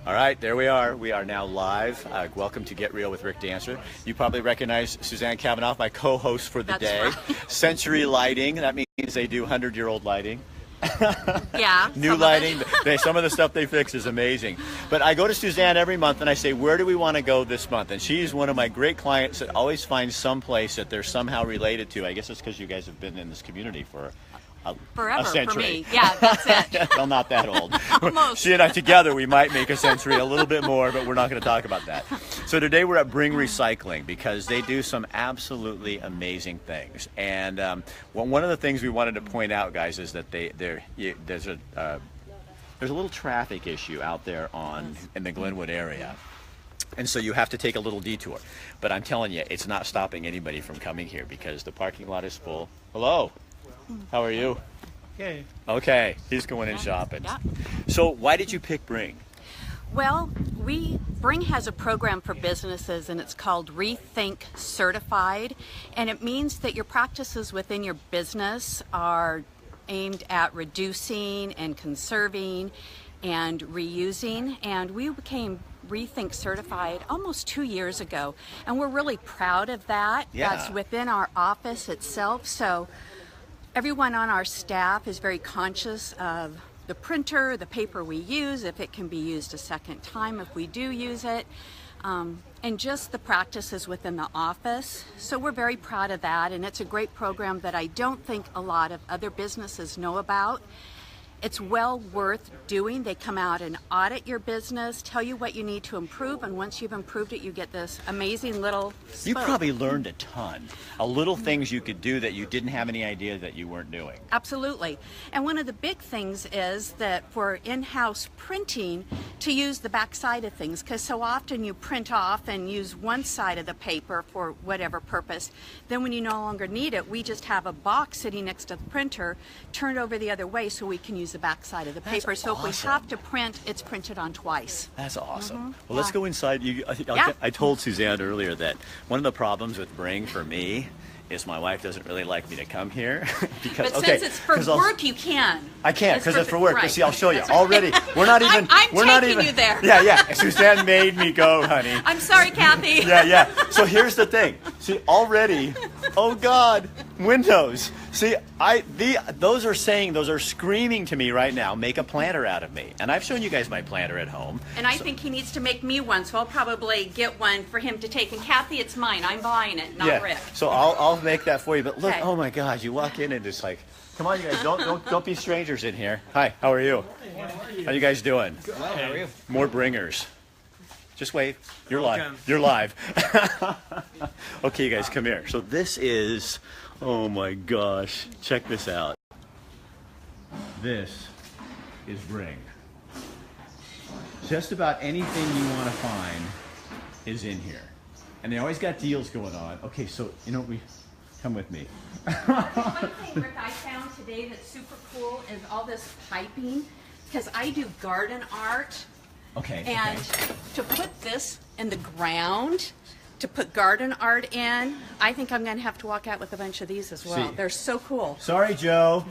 All right, there we are. We are now live. Welcome to Get Real with Rick Dancer. You probably recognize Suzanne Kavanaugh, my co-host for the day. Right. Century Lighting, that means they do 100-year-old lighting. Yeah. New lighting. Some of the stuff they fix is amazing. But I go to Suzanne every month and I say, where do we want to go this month? And she's one of my great clients that always finds some place that they're somehow related to. I guess it's because you guys have been in this community for forever a century. for me. Yeah, that's it. Well, not that old. Almost. She and I together, we might make a century, a little bit more, but we're not going to talk about that. So today we're at Bring Recycling because they do some absolutely amazing things. And one of the things we wanted to point out, guys, is that there's a little traffic issue out there in the Glenwood area. And so you have to take a little detour. But I'm telling you, it's not stopping anybody from coming here because the parking lot is full. Hello. How are you? Okay. Okay, he's going in shopping. Yeah. So why did you pick Bring? Well, Bring has a program for businesses and it's called Rethink Certified. And it means that your practices within your business are aimed at reducing and conserving and reusing. And we became Rethink Certified almost 2 years ago. And we're really proud of that. Yeah. That's within our office itself. So everyone on our staff is very conscious of the printer, the paper we use, if it can be used a second time if we do use it, and just the practices within the office. So we're very proud of that, and it's a great program that I don't think a lot of other businesses know about. It's well worth doing. They come out and audit your business, tell you what you need to improve, and once you've improved it, you get this amazing little spoke. You probably learned a ton. Little things you could do that you didn't have any idea that you weren't doing. Absolutely. And one of the big things is that for in-house printing, to use the back side of things, because so often you print off and use one side of the paper for whatever purpose. Then when you no longer need it, we just have a box sitting next to the printer, turned over the other way so we can use the back side of the That's paper. So awesome. if we have to print, it's printed on twice. That's awesome. Mm-hmm. Well, let's Yeah. go inside. Yeah. I told Suzanne earlier that one of the problems with Bring for me is my wife doesn't really like me to come here because But since it's for work, you can. I can't because it's for work. Right. But see, I'll show you. That's right. Already, we're not even. I'm we're not taking even, you there. Yeah. Suzanne made me go, honey. I'm sorry, Kathy. Yeah. So here's the thing. See, already, oh God, windows. See, those are screaming to me right now. Make a planter out of me, and I've shown you guys my planter at home. And I think he needs to make me one, so I'll probably get one for him to take. And Kathy, it's mine. I'm buying it, not Rick. So I'll make that for you. But look, Okay. oh my gosh, you walk in and it's like, come on, you guys, don't be strangers in here. Hi, how are you? How you guys doing? Good. How are you? More bringers. Just wave. You're Welcome. live. You're live. Okay, you guys, come here. So this is, oh my gosh, check this out. This is Bring. Just about anything you want to find is in here. And they always got deals going on. Okay, so, come with me. One thing, Rick, I found today that's super cool is all this piping, because I do garden art. Okay. And to put this in the ground, to put garden art in, I think I'm going to have to walk out with a bunch of these as well. See. They're so cool. Sorry, Joe.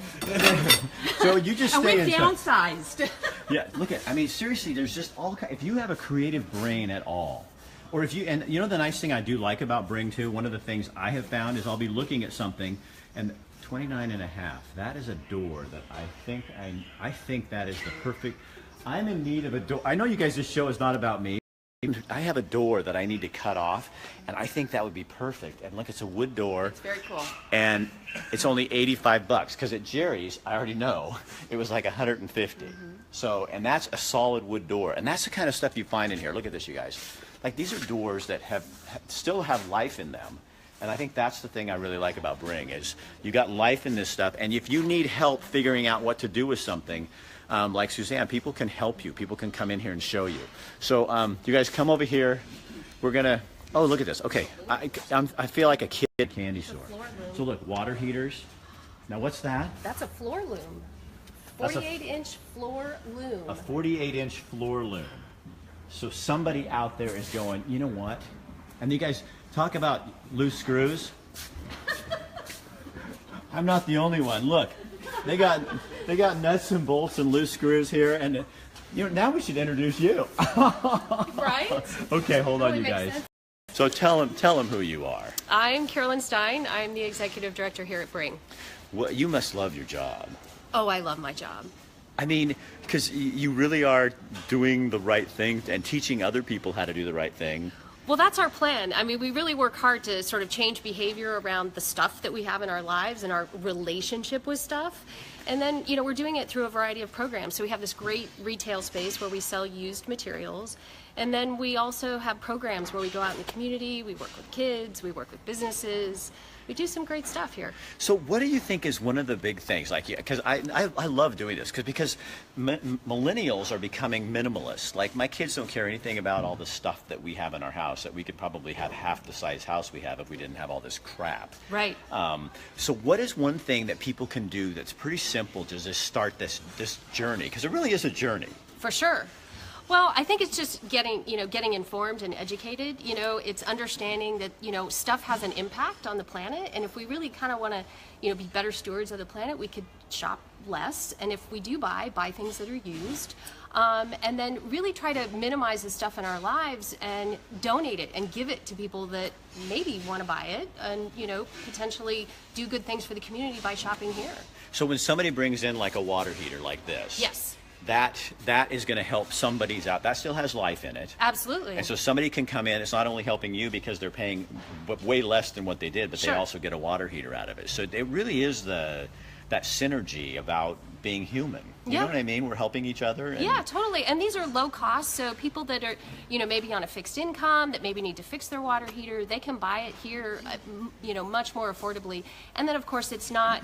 Joe, you just And stay we've inside. downsized. Yeah, look at, seriously, there's just if you have a creative brain at all, or if you, and you know the nice thing I do like about Bring too, one of the things I have found is I'll be looking at something and 29 and a half, that is a door that I think that is the perfect, I'm in need of a door. I know you guys, this show is not about me. I have a door that I need to cut off, and I think that would be perfect. And look, it's a wood door. It's very cool. And it's only $85 because at Jerry's, I already know, it was like 150. So, and that's a solid wood door, and that's the kind of stuff you find in here. Look at this, you guys. Like, these are doors that still have life in them. And I think that's the thing I really like about Bring is you got life in this stuff, and if you need help figuring out what to do with something, like Suzanne, people can help you. People can come in here and show you. So you guys come over here. We're gonna. Oh, look at this. Okay, I feel like a kid at a candy store. So look, water heaters. Now what's that? That's a floor loom. That's a- 48-inch floor loom. A 48-inch floor loom. So somebody out there is going, you know what? And you guys talk about loose screws. I'm not the only one. Look, they got nuts and bolts and loose screws here, and Now we should introduce you. Right? Okay, hold on, Really you makes guys. sense. So tell them who you are. I'm Carolyn Stein. I'm the executive director here at Bring. Well, you must love your job. Oh, I love my job. I mean, because you really are doing the right thing and teaching other people how to do the right thing. Well, that's our plan. I mean, we really work hard to sort of change behavior around the stuff that we have in our lives and our relationship with stuff. And then, we're doing it through a variety of programs. So we have this great retail space where we sell used materials. And then we also have programs where we go out in the community, we work with kids, we work with businesses. We do some great stuff here. So what do you think is one of the big things? Because I love doing this because millennials are becoming minimalists. Like, my kids don't care anything about all the stuff that we have in our house, that we could probably have half the size house we have if we didn't have all this crap. Right. So what is one thing that people can do that's pretty simple to just start this journey? Because it really is a journey. For sure. Well, I think it's just getting informed and educated. It's understanding that, stuff has an impact on the planet. And if we really kind of want to, be better stewards of the planet, we could shop less. And if we do buy things that are used. And then really try to minimize the stuff in our lives and donate it and give it to people that maybe want to buy it and, potentially do good things for the community by shopping here. So when somebody brings in like a water heater like this. Yes. That is going to help somebody's out. That still has life in it. Absolutely. And so somebody can come in. It's not only helping you because they're paying way less than what they did, but Sure. they also get a water heater out of it. So it really is that synergy about being human. You Yeah. know what I mean? We're helping each other. And Yeah, totally. And these are low cost, so people that are, maybe on a fixed income, that maybe need to fix their water heater, they can buy it here, much more affordably. And then, of course, it's not,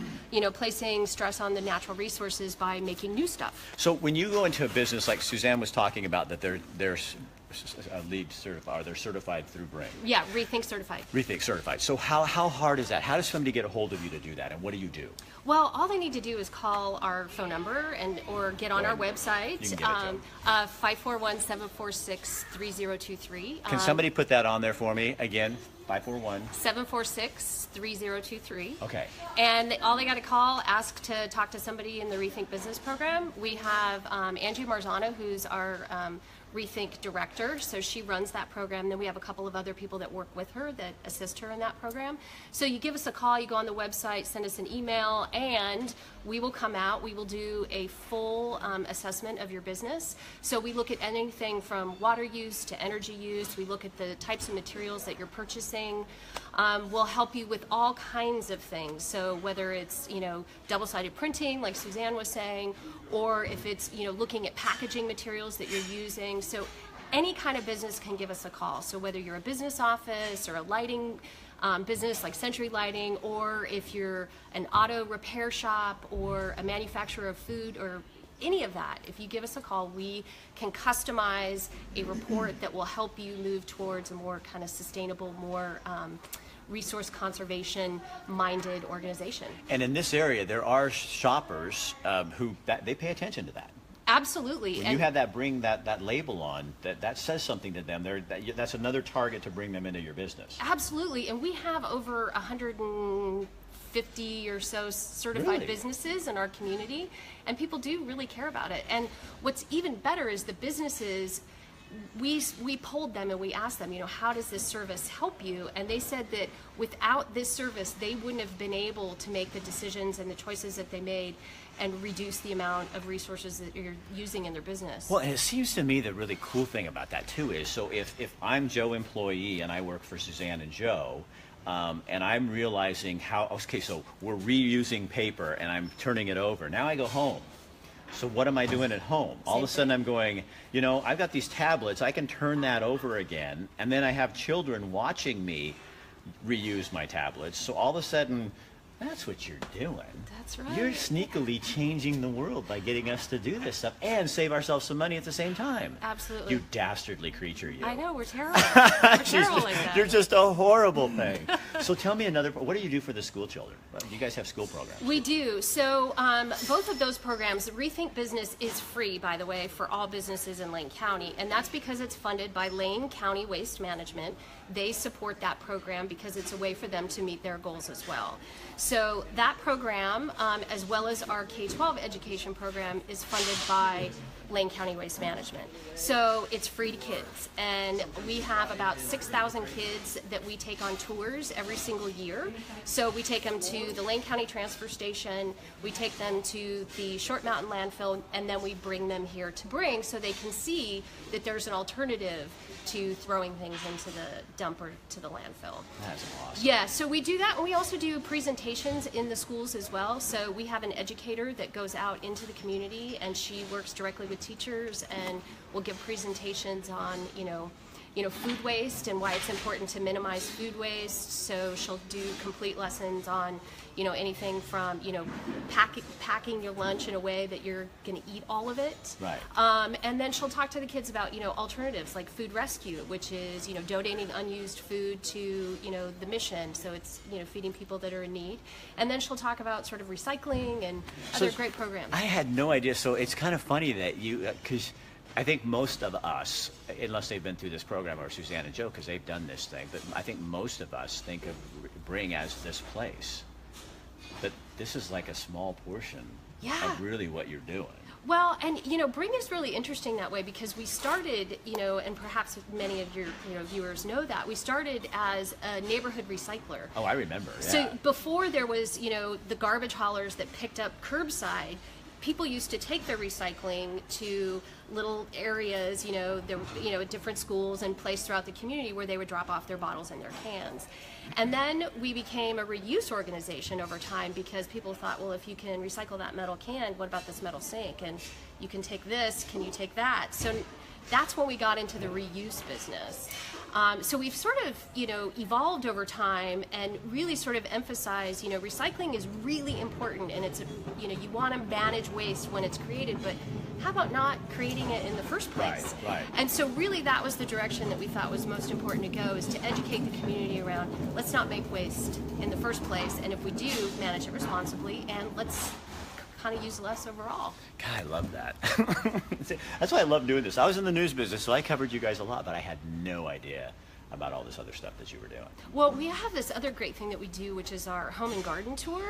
placing stress on the natural resources by making new stuff. So when you go into a business like Suzanne was talking about, that they're LEED certified, or they're certified through Bring. Yeah, Rethink certified. Rethink certified. So how hard is that? How does somebody get a hold of you to do that, and what do you do? Well, all they need to do is call our phone number or get on our website, You can get it, 541-746-3023. Can somebody put that on there for me again? 541. 746-3023. Okay. And all they got to call, ask to talk to somebody in the Rethink Business program. We have Angie Marzano, who's our Rethink director, so she runs that program. Then we have a couple of other people that work with her that assist her in that program. So you give us a call, you go on the website, send us an email, and we will come out. We will do a full assessment of your business. So we look at anything from water use to energy use. We look at the types of materials that you're purchasing. We'll help you with all kinds of things. So whether it's, double-sided printing, like Suzanne was saying, or if it's, looking at packaging materials that you're using. So any kind of business can give us a call. So whether you're a business office or a lighting business like Century Lighting, or if you're an auto repair shop or a manufacturer of food or any of that, if you give us a call, we can customize a report that will help you move towards a more kind of sustainable, more resource conservation minded organization. And in this area, there are shoppers who they pay attention to that. Absolutely. When you have bring that label on, that says something to them. That's another target to bring them into your business. Absolutely. And we have over 150 or so certified Really? businesses in our community, and people do really care about it. And what's even better is the businesses, we polled them and we asked them, how does this service help you? And they said that without this service, they wouldn't have been able to make the decisions and the choices that they made and reduce the amount of resources that you're using in their business. Well, and it seems to me the really cool thing about that too is, so if I'm Joe employee and I work for Suzanne and Joe, and I'm realizing so we're reusing paper and I'm turning it over. Now I go home. So what am I doing at home? All of a sudden I'm going, I've got these tablets, I can turn that over again, and then I have children watching me reuse my tablets. So all of a sudden, that's what you're doing. That's right. You're sneakily changing the world by getting us to do this stuff and save ourselves some money at the same time. Absolutely. You dastardly creature, you. I know, we're terrible. We're terrible like that. You're just a horrible thing. So tell me what do you do for the school children? You guys have school programs. We do. So both of those programs, Rethink Business is free, by the way, for all businesses in Lane County. And that's because it's funded by Lane County Waste Management. They support that program because it's a way for them to meet their goals as well. So that program, as well as our K-12 education program, is funded by Lane County Waste Management. So it's free to kids, and we have about 6,000 kids that we take on tours every single year. So we take them to the Lane County Transfer Station, we take them to the Short Mountain Landfill, and then we bring them here to Bring so they can see that there's an alternative to throwing things into the dump or to the landfill. That's awesome. Yeah, so we do that, and we also do presentations in the schools as well. So we have an educator that goes out into the community, and she works directly with teachers and will give presentations on, food waste and why it's important to minimize food waste. So she'll do complete lessons on, anything from, packing your lunch in a way that you're going to eat all of it. Right. And then she'll talk to the kids about, alternatives like food rescue, which is, donating unused food to, the mission. So it's, feeding people that are in need. And then she'll talk about sort of recycling and other great programs. I had no idea. So it's kind of funny that because I think most of us, unless they've been through this program, or Suzanne and Joe, because they've done this thing, but I think most of us think of Bring as this place. But this is like a small portion of really what you're doing. Well, and Bring is really interesting that way because we started, and perhaps many of your viewers know that we started as a neighborhood recycler. Oh, I remember. Yeah. So before there was, the garbage haulers that picked up curbside, people used to take their recycling to little areas, at different schools and placed throughout the community where they would drop off their bottles and their cans. And then we became a reuse organization over time because people thought, well, if you can recycle that metal can, what about this metal sink? And you can take this, can you take that? So that's when we got into the reuse business. So we've sort of, evolved over time and really sort of emphasized, recycling is really important, and it's, you want to manage waste when it's created, but how about not creating it in the first place? Right. And so really that was the direction that we thought was most important to go, is to educate the community around, let's not make waste in the first place, and if we do, manage it responsibly, and let's kind of use less overall. God, I love that. That's why I love doing this. I was in the news business, so I covered you guys a lot, but I had no idea about all this other stuff that you were doing. Well, we have this other great thing that we do, which is our home and garden tour,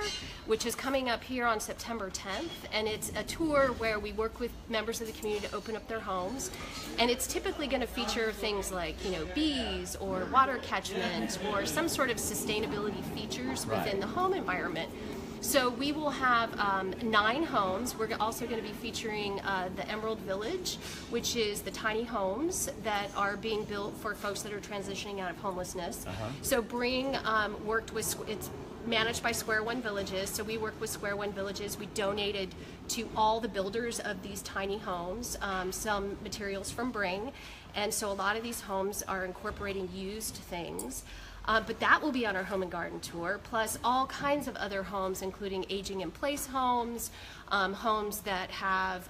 which is coming up here on September 10th. And it's a tour where we work with members of the community to open up their homes. And it's typically going to feature things like, bees or water catchment or some sort of sustainability features within the home environment. So we will have 9 homes. We're also going to be featuring the Emerald Village, which is the tiny homes that are being built for folks that are transitioning out of homelessness. So Bring worked with, it's managed by Square One Villages, so we work with Square One Villages. We donated to all the builders of these tiny homes some materials from Bring, and so a lot of these homes are incorporating used things. But that will be on our home and garden tour, plus all kinds of other homes, including aging in place homes, homes that have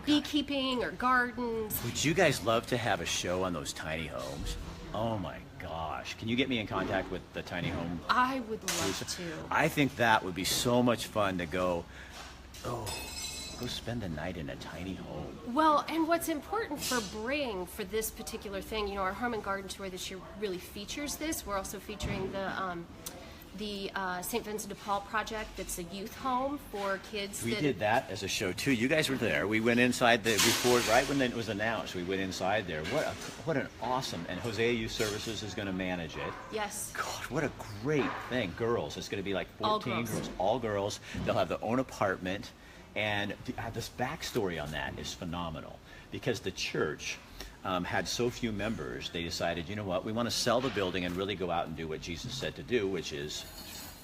beekeeping or gardens. Would you guys love to have a show on those tiny homes? Oh my gosh. Can you get me in contact with the tiny home? I would love to. I think that would be so much fun to go spend the night in a tiny home. Well, and what's important for Bring for this particular thing, our home and garden tour this year really features this. We're also featuring the St. Vincent de Paul project. That's a youth home for kids. We did that as a show too. You guys were there. We went inside before, right when it was announced. We went inside there. What an awesome! And Hosea Youth Services is going to manage it. Yes. God, what a great thing. Girls. It's going to be like 14 All girls. All girls. They'll have their own apartment. And this backstory on that is phenomenal because the church had so few members, they decided, you know what, we want to sell the building and really go out and do what Jesus said to do, which is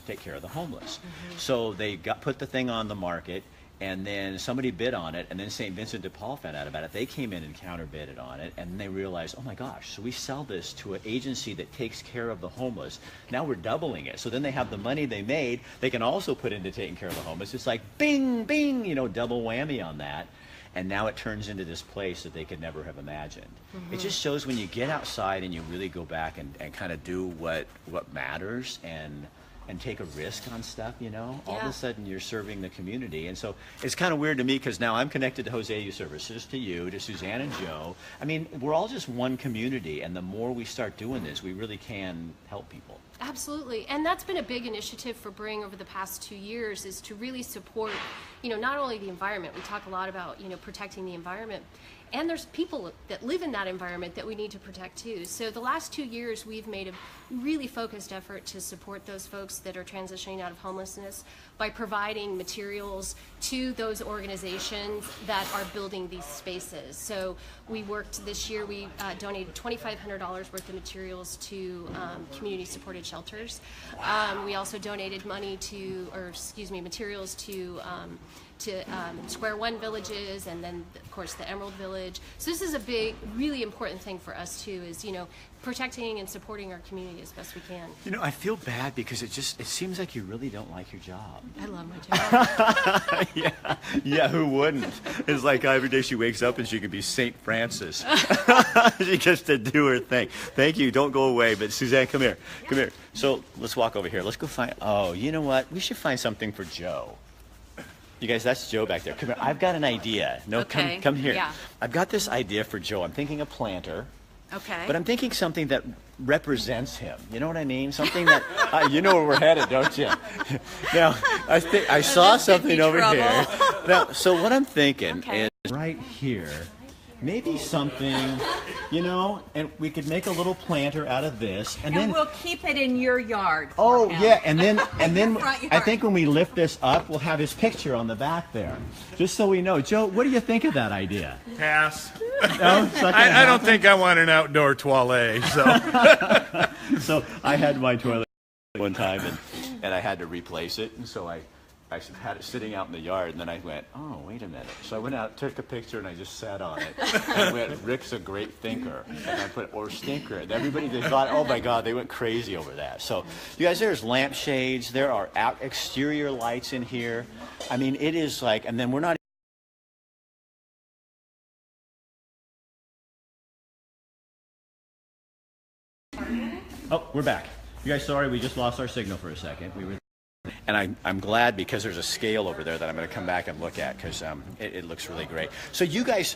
take care of the homeless. So they put the thing on the market, and then somebody bid on it, and then St. Vincent de Paul found out about it. They came in and counterbidded on it, and they realized, oh my gosh, so we sell this to an agency that takes care of the homeless. Now we're doubling it. So then they have the money they made, they can also put into taking care of the homeless. It's like bing, bing, double whammy on that. And now it turns into this place that they could never have imagined. It just shows when you get outside and you really go back and kind of do what matters, and and take a risk on stuff, you know, all of Yeah. a sudden you're serving the community. And so it's kind of weird to me because now I'm connected to Jose Youth Services, to you, to Suzanne and Joe. I mean, we're all just one community, and the more we start doing this, we really can help people. Absolutely, and that's been a big initiative for Bring over the past 2 years, is to really support, not only the environment. We talk a lot about, protecting the environment, and there's people that live in that environment that we need to protect too. So the last 2 years, we've made a really focused effort to support those folks that are transitioning out of homelessness by providing materials to those organizations that are building these spaces. So we worked this year, we donated $2,500 worth of materials to community-supported shelters. We also donated materials to Square One villages, and then of course the Emerald Village. So this is a big, really important thing for us too, is protecting and supporting our community as best we can. I feel bad because it seems like you really don't like your job. I love my job. Yeah, who wouldn't? It's like every day she wakes up and she could be St. Francis. She gets to do her thing. Thank you. Don't go away. But Suzanne, come here. Come here. So let's walk over here. Let's go find. Oh, you know what? We should find something for Joe. You guys, that's Joe back there. Come here. I've got an idea. No, Okay. come here. Yeah. I've got this idea for Joe. I'm thinking a planter. Okay. But I'm thinking something that represents him. You know what I mean? Something that you know where we're headed, don't you? Now, I saw something over here. Now, so what I'm thinking is right here, maybe something, and we could make a little planter out of this, and then we'll keep it in your yard. oh for him. yeah, and then Front yard. I think when we lift this up, we'll have his picture on the back there, just so we know. Joe, what do you think of that idea? Pass. No, it's not gonna I don't happen? think I want an outdoor toilet, so. So I had my toilet one time, and I had to replace it, and so I had it sitting out in the yard, and then I went, oh, wait a minute. So I went out, took a picture, and I just sat on it. And I went, Rick's a great thinker. And I put, or stinker. And everybody, they thought, oh my God, they went crazy over that. So you guys, there's lampshades, there are exterior lights in here. I mean, it is like, and then we're not Oh, we're back. You guys, sorry, we just lost our signal for a second. And I'm glad because there's a scale over there that I'm going to come back and look at because it looks really great. So you guys,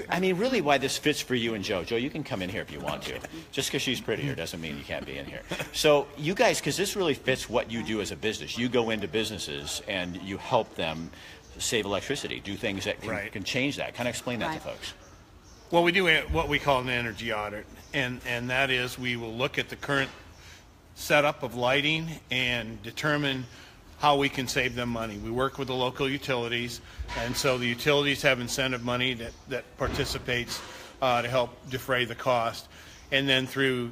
I mean, really why this fits for you and Joe. Joe, you can come in here if you want to. Just because she's prettier doesn't mean you can't be in here. So you guys, because this really fits what you do as a business. You go into businesses and you help them save electricity, do things that can change that. Kind of explain that to folks. Well, we do what we call an energy audit, and that is we will look at the current setup of lighting and determine how we can save them money. We work with the local utilities, and so the utilities have incentive money that participates to help defray the cost. And then through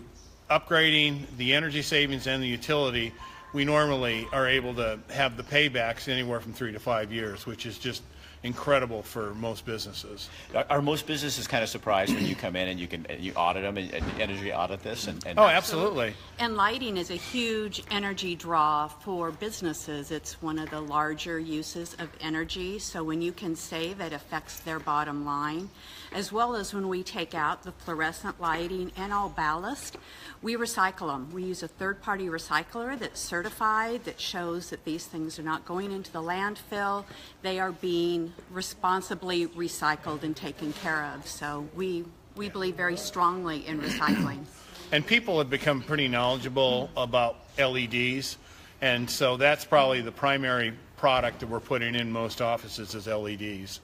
upgrading the energy savings and the utility, we normally are able to have the paybacks anywhere from 3 to 5 years, which is just incredible for most businesses. Are most businesses kind of surprised when you come in and you audit them and energy audit this? And Oh, absolutely. And lighting is a huge energy draw for businesses. It's one of the larger uses of energy. So when you can save, it affects their bottom line. As well as when we take out the fluorescent lighting and all ballast, we recycle them. We use a third-party recycler that's certified, that shows that these things are not going into the landfill. They are being responsibly recycled and taken care of. So we believe very strongly in recycling. And people have become pretty knowledgeable about LEDs, and so that's probably the primary product that we're putting in most offices is LEDs.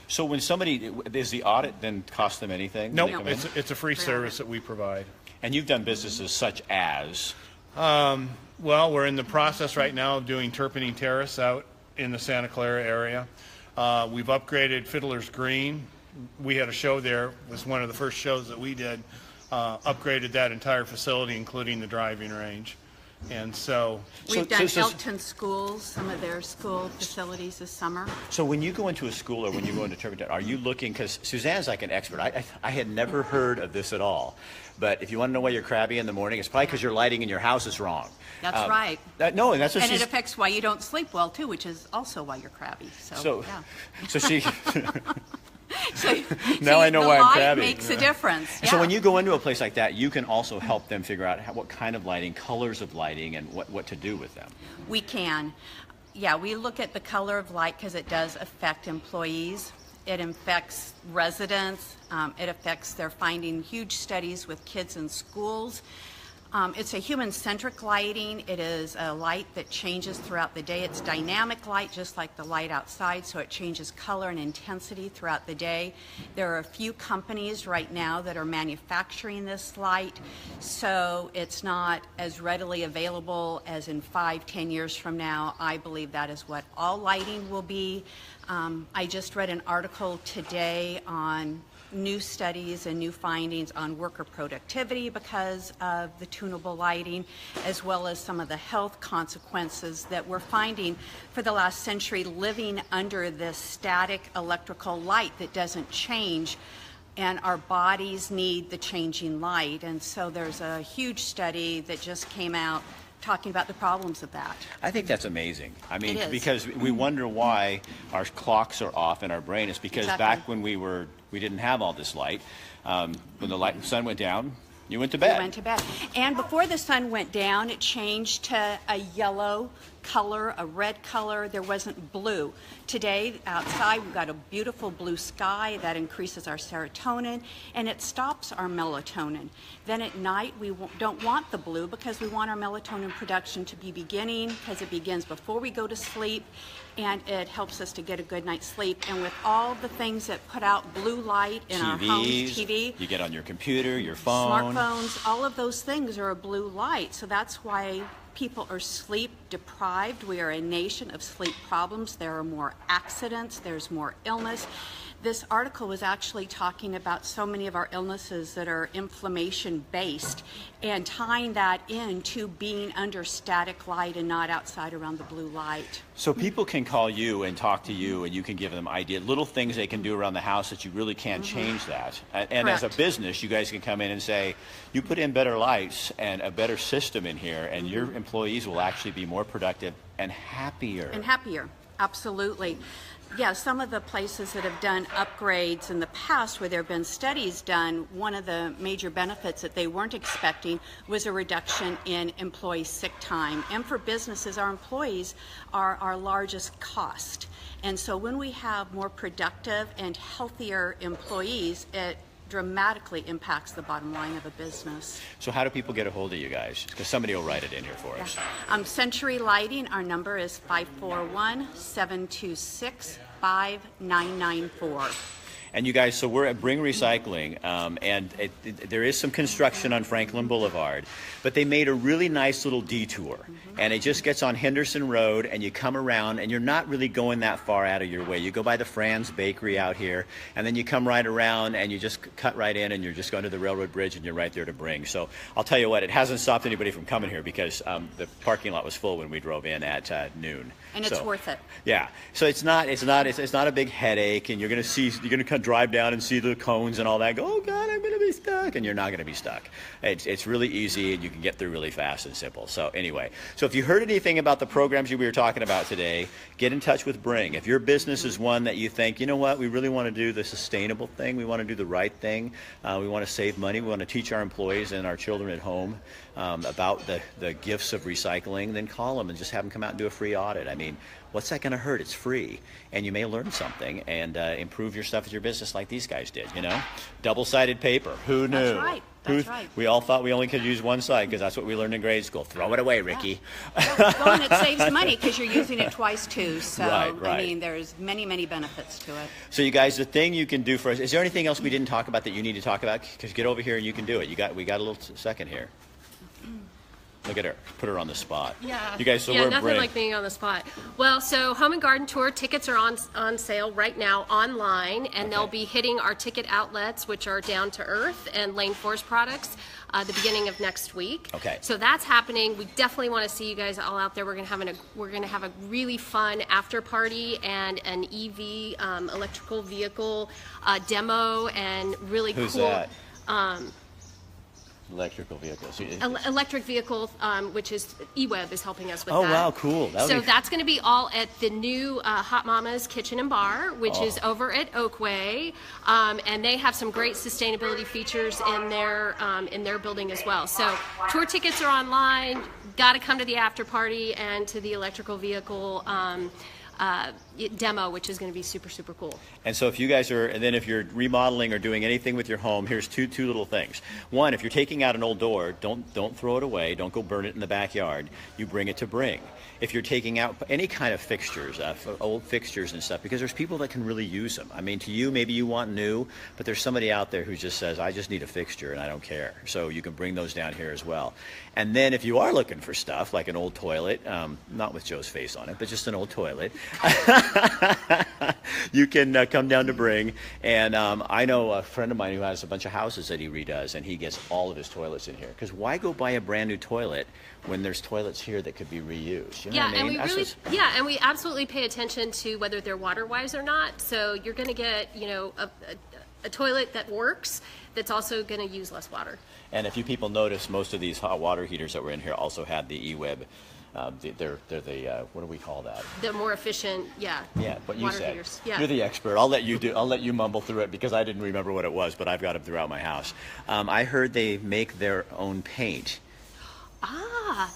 So when somebody, does the audit then cost them anything? Nope, when they come in? it's a free service that we provide. And you've done businesses such as? Well, we're in the process right now of doing Turpentine Terrace out in the Santa Clara area. We've upgraded Fiddler's Green. We had a show there. It was one of the first shows that we did. Upgraded that entire facility, including the driving range. And so We've done Elton Schools, some of their school facilities this summer. So when you go into a school or when you go into Turpentine, are you looking, because Suzanne's like an expert. I had never heard of this at all. But if you want to know why you're crabby in the morning, it's probably because your lighting in your house is wrong. That's right. No, and that's what And she's... it affects why you don't sleep well, too, which is also why you're crabby. So yeah. So she... Now I know why I'm The crabby. light makes a difference. So yeah. when you go into a place like that, you can also help them figure out what kind of lighting, colors of lighting, and what to do with them. We can. Yeah, we look at the color of light because it does affect employees. It affects residents. It affects, they're finding huge studies with kids in schools. It's a human-centric lighting. It is a light that changes throughout the day. It's dynamic light, just like the light outside, so it changes color and intensity throughout the day. There are a few companies right now that are manufacturing this light, so it's not as readily available as in 5-10 years from now. I believe that is what all lighting will be. I just read an article today on new studies and new findings on worker productivity because of the tunable lighting, as well as some of the health consequences that we're finding for the last century living under this static electrical light that doesn't change, and our bodies need the changing light. And so there's a huge study that just came out talking about the problems of that. I think that's amazing. I mean, It is. because we wonder why our clocks are off in our brain. It's because Exactly. back when we didn't have all this light. When the sun went down, you went to bed. We went to bed. And before the sun went down, it changed to a yellow color, a red color. There wasn't blue. Today, outside, we've got a beautiful blue sky that increases our serotonin, and it stops our melatonin. Then at night, we don't want the blue because we want our melatonin production to be beginning, because it begins before we go to sleep, and it helps us to get a good night's sleep. And with all the things that put out blue light in our homes, TV, you get on your computer, your phone. smartphones, all of those things are a blue light. So that's why people are sleep deprived. We are a nation of sleep problems. There are more accidents, there's more illness. This article was actually talking about so many of our illnesses that are inflammation based and tying that into being under static light and not outside around the blue light. So people can call you and talk to you, and you can give them ideas, little things they can do around the house that you really can change that. And as a Correct. business, you guys can come in and say, you put in better lights and a better system in here, and your employees will actually be more productive and happier. And happier, absolutely. Yeah, some of the places that have done upgrades in the past where there have been studies done, one of the major benefits that they weren't expecting was a reduction in employee sick time. And for businesses, our employees are our largest cost. And so when we have more productive and healthier employees, it dramatically impacts the bottom line of a business. So how do people get a hold of you guys? Because somebody will write it in here for us. Century Lighting, our number is 541-726-5994. And you guys, so we're at Bring Recycling, and there is some construction on Franklin Boulevard, but they made a really nice little detour, and it just gets on Henderson Road, and you come around, and you're not really going that far out of your way. You go by the Franz Bakery out here, and then you come right around, and you just cut right in, and you're just going to the railroad bridge, and you're right there to Bring. So I'll tell you what, it hasn't stopped anybody from coming here because the parking lot was full when we drove in at noon. And it's worth it. Yeah, so it's not a big headache, and you're gonna drive down and see the cones and all that. Go, oh God, I'm gonna be stuck, and you're not gonna be stuck. It's really easy, and you can get through really fast and simple. So anyway, so if you heard anything about the programs we were talking about today, get in touch with Bring. If your business is one that you think, you know what, we really want to do the sustainable thing, we want to do the right thing, we want to save money, we want to teach our employees and our children at home about the gifts of recycling, then call them and just have them come out and do a free audit. I mean, what's that going to hurt? It's free, and you may learn something and improve your stuff at your business like these guys did, you know? Double-sided paper. Who knew? That's right. That's right. We all thought we only could use one side because that's what we learned in grade school. Throw it away, Ricky. Well, and it saves money because you're using it twice too. So, Right. I mean, there's many, many benefits to it. So you guys, the thing you can do for us, is there anything else we didn't talk about that you need to talk about? Because get over here and you can do it. We got a little second here. Look at her. Put her on the spot. Yeah. You guys, so yeah, we're nothing Bring. like being on the spot. Well, so Home and Garden Tour tickets are on sale right now online, and they'll be hitting our ticket outlets, which are Down to Earth and Lane Forest Products, the beginning of next week. Okay. So that's happening. We definitely want to see you guys all out there. We're gonna have a really fun after party and an EV electrical vehicle demo and really Who's cool. that? Electrical vehicles. Electric vehicle, which is eWeb is helping us with Oh, that. wow, cool. That's going to be all at the new Hot Mama's Kitchen and Bar, which is over at Oakway, and they have some great sustainability features in their building as well. So tour tickets are online. Got to come to the after party and to the electrical vehicle demo, which is going to be super, super cool. And so if you guys are, and then if you're remodeling or doing anything with your home, here's two little things. One, if you're taking out an old door, don't throw it away. Don't go burn it in the backyard. You bring it to Bring. If you're taking out any kind of fixtures, old fixtures and stuff, because there's people that can really use them. I mean, to you, maybe you want new, but there's somebody out there who just says, I just need a fixture and I don't care. So you can bring those down here as well. And then if you are looking for stuff like an old toilet, not with Joe's face on it, but just an old toilet, you can come down to Bring. And I know a friend of mine who has a bunch of houses that he redoes, and he gets all of his toilets in here. Because why go buy a brand new toilet when there's toilets here that could be reused? You know what I mean? And we absolutely pay attention to whether they're water wise or not. So you're going to get, a toilet that works, that's also going to use less water. And if you people notice, most of these hot water heaters that were in here also had the eWeb. They're the what do we call that? The more efficient, Yeah, what you water said. heaters. Yeah. You're the expert. I'll let you mumble through it because I didn't remember what it was, but I've got them throughout my house. I heard they make their own paint.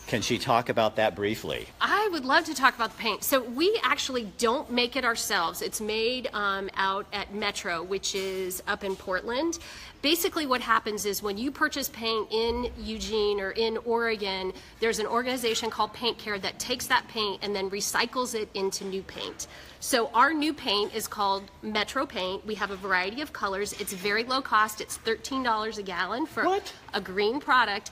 Can she talk about that briefly? I would love to talk about the paint. So we actually don't make it ourselves. It's made out at Metro, which is up in Portland. Basically what happens is when you purchase paint in Eugene or in Oregon, there's an organization called Paint Care that takes that paint and then recycles it into new paint. So our new paint is called Metro Paint. We have a variety of colors. It's very low cost. It's $13 a gallon for a green product.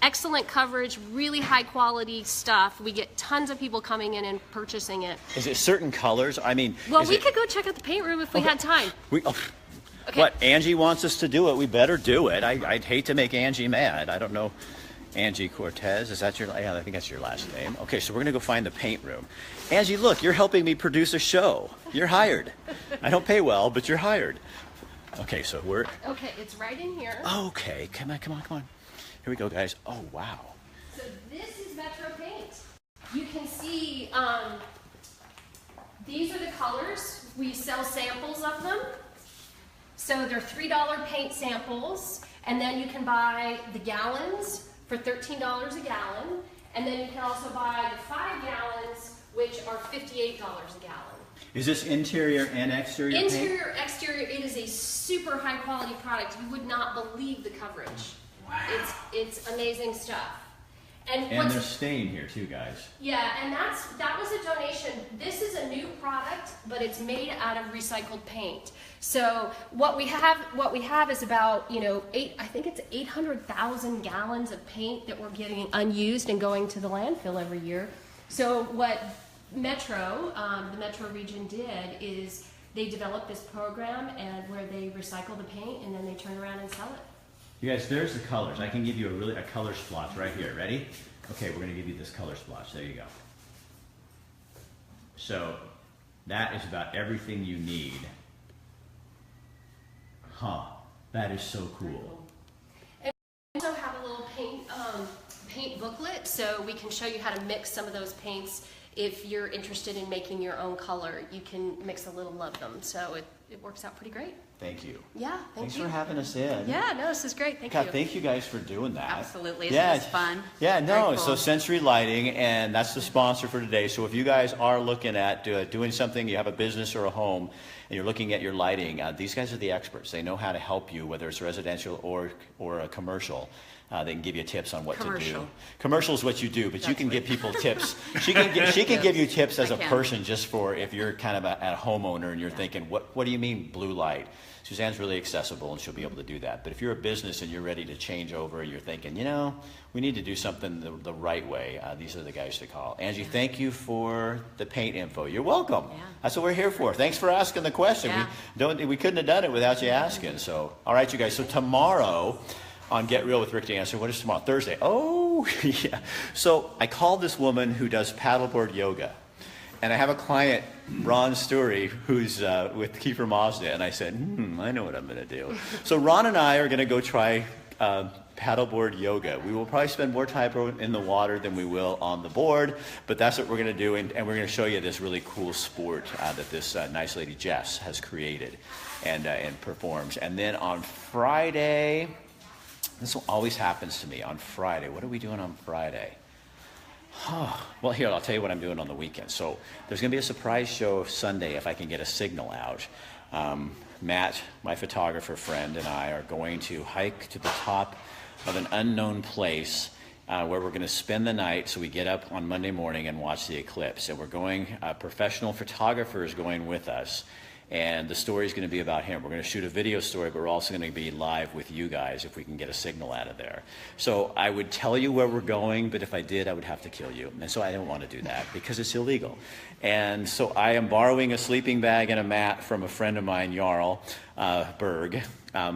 Excellent coverage, really high quality stuff. We get tons of people coming in and purchasing it. Is it certain colors? I mean, well, we could go check out the paint room if we had time. Okay. What, Angie wants us to do it, we better do it. I'd hate to make Angie mad. I don't know. Angie Cortez, is that yeah, I think that's your last name. Okay, so we're gonna go find the paint room. Angie, look, you're helping me produce a show. You're hired. I don't pay well, but you're hired. Okay, so we're... Okay, it's right in here. Okay, come on. Here we go, guys. Oh, wow. So this is Metro Paint. You can see these are the colors. We sell samples of them. So they're $3 paint samples, and then you can buy the gallons for $13 a gallon, and then you can also buy the 5 gallons, which are $58 a gallon. Is this interior and exterior paint? Interior, exterior, it is a super high quality product. You would not believe the coverage. Wow. It's amazing stuff. And they're staying here too, guys. Yeah, and that was a donation. This is a new product, but it's made out of recycled paint. So what we have is about, I think it's 800,000 gallons of paint that we're getting unused and going to the landfill every year. So what Metro, the Metro region did is they developed this program and where they recycle the paint and then they turn around and sell it. You guys, there's the colors. I can give you a color splotch right here. Ready? Okay, we're going to give you this color splotch. There you go. So that is about everything you need. That is so cool. And we also have a little paint booklet, so we can show you how to mix some of those paints. If you're interested in making your own color, you can mix a little of them. So it works out pretty great. Thank you. Yeah, Thanks for having us in. Yeah, no, this is great. Thank you. Thank you guys for doing that. Absolutely. Isn't this fun? Yeah, no, Very cool. So Sensory Lighting, and that's the sponsor for today. So if you guys are looking at doing something, you have a business or a home, and you're looking at your lighting, these guys are the experts. They know how to help you, whether it's residential or a commercial. They can give you tips on what to do. Commercial is what you do, but you can give people tips. She can give you tips as a person just for if you're kind of a homeowner and you're thinking, what do you mean blue light? Suzanne's really accessible and she'll be able to do that. But if you're a business and you're ready to change over, you're thinking, we need to do something the right way, these are the guys to call. Angie, thank you for the paint info. You're welcome. Yeah. That's what we're here for. Thanks for asking the question. Yeah. We couldn't have done it without you asking. So, all right, you guys. So tomorrow on Get Real with Rick Dancer, what is tomorrow? Thursday. Oh, yeah. So I called this woman who does paddleboard yoga. And I have a client, Ron Story, who's with Kiefer Mazda, and I said, I know what I'm going to do. So Ron and I are going to go try paddleboard yoga. We will probably spend more time in the water than we will on the board, but that's what we're going to do, and we're going to show you this really cool sport that this nice lady Jess has created and performs. And then on Friday, this always happens to me on Friday. What are we doing on Friday? Well, here, I'll tell you what I'm doing on the weekend. So there's going to be a surprise show Sunday if I can get a signal out. Matt, my photographer friend, and I are going to hike to the top of an unknown place where we're going to spend the night, so we get up on Monday morning and watch the eclipse. And we're going, professional photographer is going with us, and the story is going to be about him. We're going to shoot a video story, but we're also going to be live with you guys if we can get a signal out of there. So I would tell you where we're going, but if I did, I would have to kill you. And so I don't want to do that because it's illegal. And so I am borrowing a sleeping bag and a mat from a friend of mine, Jarl Berg,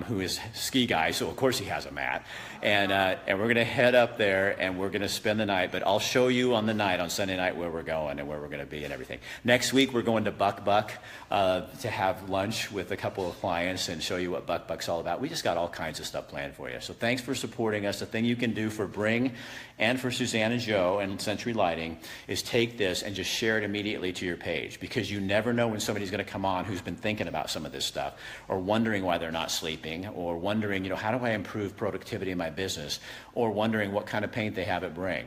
who is a ski guy, so of course he has a mat. And we're going to head up there, and we're going to spend the night. But I'll show you on the night, on Sunday night, where we're going and where we're going to be and everything. Next week, we're going to Buck Buck to have lunch with a couple of clients and show you what Buck Buck's all about. We just got all kinds of stuff planned for you. So thanks for supporting us. The thing you can do for Bring and for Suzanne and Joe and Century Lighting is take this and just share it immediately to your page, because you never know when somebody's going to come on who's been thinking about some of this stuff, or wondering why they're not sleeping, or wondering, how do I improve productivity in my business, or wondering what kind of paint they have at Bring.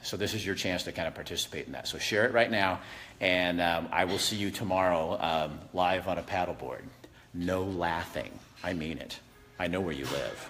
So this is your chance to kind of participate in that. So share it right now, and I will see you tomorrow live on a paddleboard. No laughing. I mean it. I know where you live.